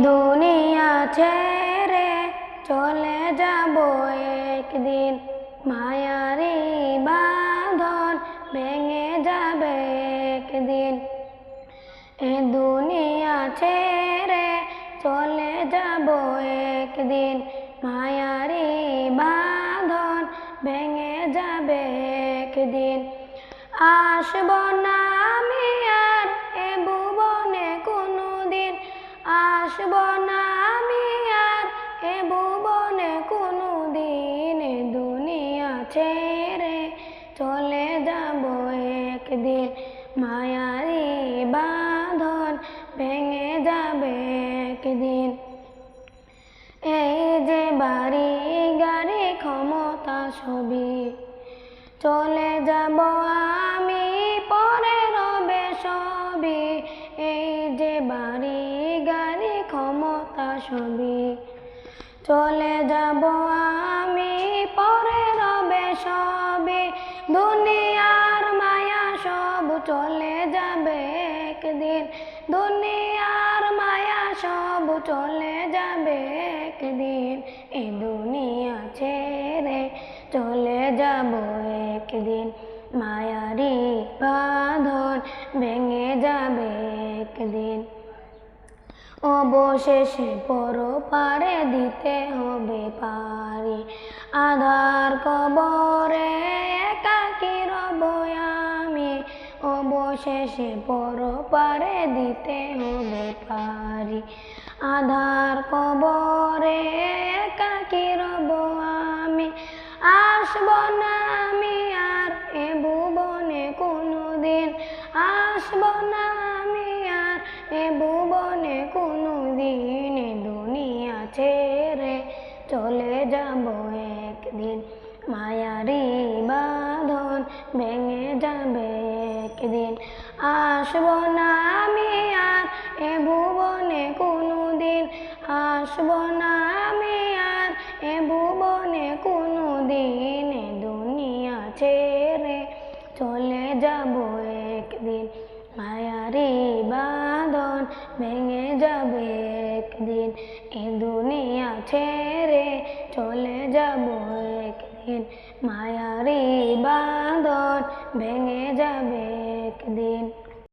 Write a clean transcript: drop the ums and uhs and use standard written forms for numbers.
দুনিয়া ছেড়ে চলে যাব একদিন, মায়ারি বাঁধন ভেঙে যাবে একদিন। এ দুনিয়া ছেড়ে চলে যাব একদিন, মায়ারি বাঁধন ভেঙে যাবে একদিন। আসব না আমি আর এ ভুবনে কোনোদিন, আসব না আমি আর এ ভুবনে কোনোদিন। এ দুনিয়া ছেড়ে চলে যাব একদিন, মায়ারি বাঁধন ভেঙে যাবে একদিন। এই যে বাড়ি গাড়ি ক্ষমতা সবই চলে যাব আমি, পরে রবে সবই। এই যে বাড়ি গাড়ি ক্ষমতা সবই চলে যাব আমি, পরে রবে সবই। দুনিয়ার মায়া সব চলে যাবে একদিন, দুনিয়ার মায়া সব চলে যাবে একদিন। এই দুনিয়া ছেড়ে চলে যাব একদিন, মায়ারি বাঁধন ভেঙে যাবে একদিন। অবশেষে পরপারে দিতে হবে পারি, আধার কবরে একাকী রব আমি। অবশেষে পরপারে দিতে হবে পারি, আধার কবরে একাকী রব আমি। আসব না আমি আর এ ভুবনে কোনোদিন, আসব না আমি আর এ ভুবনে কোনোদিন। এ দুনিয়া ছেড়ে চলে যাব একদিন, মায়ারি বাঁধন ভেঙে যাবে একদিন। আসব না আমি আর এ ভুবনে কোনোদিন, আসব না আমি আর এ ভুবনে কোনোদিন। এ দুনিয়া ছেড়ে চলে যাব একদিন, মায়ারি বাঁধন ভেঙে যাবে একদিন। এ দুনিয়া ছেড়ে চলে যাব একদিন, মায়ারি বাঁধন ভেঙে যাবে একদিন।